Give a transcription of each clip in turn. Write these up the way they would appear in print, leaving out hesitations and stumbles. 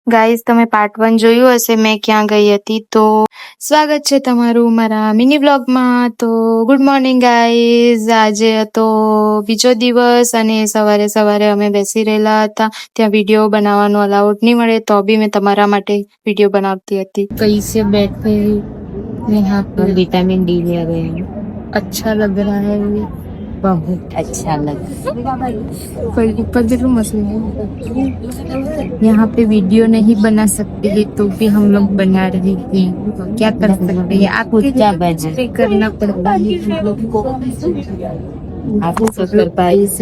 Guys, તમે part 1 જોયું હશે મેં ક્યાં ગઈ હતી. તો સ્વાગત છે તમારું મારા મિની વ્લોગમાં. તો ગુડ મોર્નિંગ ગાઈઝ. આજે હતો બીજો દિવસ અને સવારે સવારે અમે બેસી રહેલા હતા. ત્યાં વિડીયો બનાવવાનો અલાઉડ નહીં મળે તો બી મેં તમારા માટે વિડીયો બનાવતી હતી. કૈસે બેઠે यहाँ पे विटामिन डी ले रहे हैं। अच्छा लग रहा है, बहुत अच्छा लग पर ऊपर देखो मशीन। यहाँ पे वीडियो नहीं बना सकते हैं तो भी हम लोग बना रहे हैं। क्या कर सकते हैं, आपके करना पड़ता है हम लोग को। आप सकर पाइस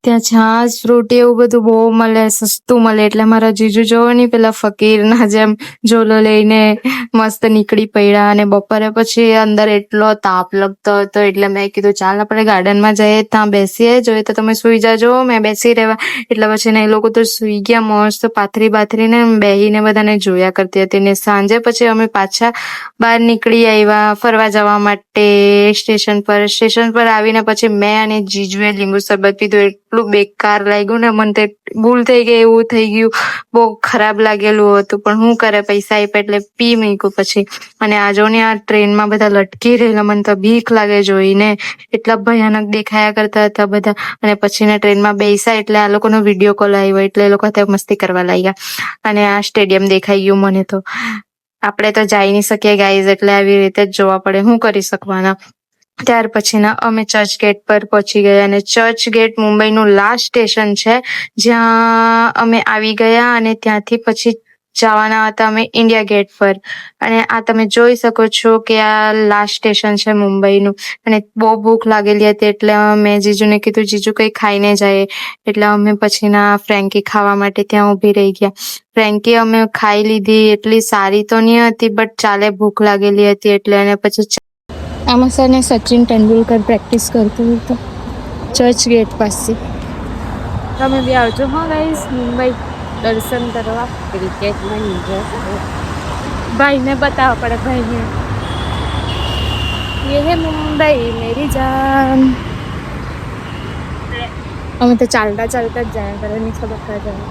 ત્યાં છાશ ફ્રૂટ એવું બધું બહુ મળે, સસ્તું મળે. એટલે મારા જીજુ જોવો ની પેલા ફકીર ના જેમ ઝોલો લઈને મસ્ત નીકળી પડ્યા. અને બપોરે પછી અંદર એટલો તાપ લાગતો હતો એટલે મેં કીધું ચાલ આપણે ગાર્ડનમાં જઈએ, ત્યાં બેસીએ. જોઈએ તો તમે સુઈ જાજો, મેં બેસી રહેવા. એટલે પછી ને એ લોકો તો સુઈ ગયા મસ્ત પાથરી બાથરીને. બેહીને બધાને જોયા કરતી હતી. ને સાંજે પછી અમે પાછા બહાર નીકળી આવ્યા ફરવા જવા માટે સ્ટેશન પર. સ્ટેશન પર આવીને પછી મેં અને જીજુએ લીંબુ શરબત પીધું. એટલું બેકાર લાગ્યું ને, મને તો ભૂલ થઈ ગઈ એવું થઈ ગયું. બહુ ખરાબ લાગેલું હતું પણ શું કરે, પૈસા આપ્યા એટલે પી મૂક્યું પછી. અને આ જો ને આ ટ્રેનમાં બધા લટકી રહેલા, મને તો બીક લાગે જોઈને. એટલા ભયાનક દેખાયા કરતા હતા બધા. અને પછી ને ટ્રેનમાં બેસા એટલે આ લોકોનો વિડીયો કોલ આવ્યો એટલે એ લોકો ત્યાં મસ્તી કરવા લાગ્યા. અને આ સ્ટેડિયમ દેખાઈ ગયું મને તો. આપણે તો જઈ નહીં શકીએ ગાઈઝ, એટલે આવી રીતે જ જોવા પડે, શું કરી શકવાના. ત્યાર પછીના અમે ચર્ચ ગેટ પર પહોંચી ગયા. અને ચર્ચ ગેટ મુંબઈનું લાસ્ટ સ્ટેશન છે જ્યાં અમે આવી ગયા. અને ત્યાંથી પછી જવાના હતા અમે ઇન્ડિયા ગેટ પર. અને આ તમે જોઈ શકો છો કે આ લાસ્ટ સ્ટેશન છે મુંબઈનું. અને બહુ ભૂખ લાગેલી હતી એટલે મેં જીજુને કીધું જીજુ કંઈ ખાઈને જાય. એટલે અમે પછીના ફ્રેન્કી ખાવા માટે ત્યાં ઊભી રહી ગયા. ફ્રેન્કી અમે ખાઈ લીધી. એટલી સારી તો નહીં હતી બટ ચાલે, ભૂખ લાગેલી હતી એટલે. અને પછી આમાં સર ને સચિન તેંડુલકર પ્રેક્ટિસ કરતું હતું ચર્ચ ગેટ પાસે. તમે બી આવજો હા ગાઈસ મુંબઈ દર્શન કરવા. ક્રિકેટમાં ઇન્ટરેસ્ટ ભાઈને બતાવવા પડે, ભાઈને. ये है मुंबई मेरी जान. અમે તો ચાલતા ચાલતા જ જાય કરે, નહીં ખબર કા જાય.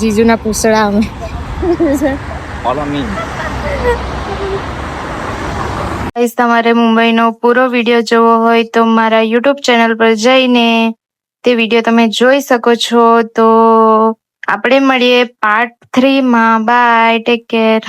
જીજુના પૂછડા અમે. Follow me. ગાઈસ, તમારે મુંબઈનો પૂરો વિડીયો જોવો હોય તો મારા યુટ્યુબ ચેનલ પર જઈને તે વિડીયો તમે જોઈ શકો છો. તો આપણે મળીએ પાર્ટ 3 માં. Bye, take care.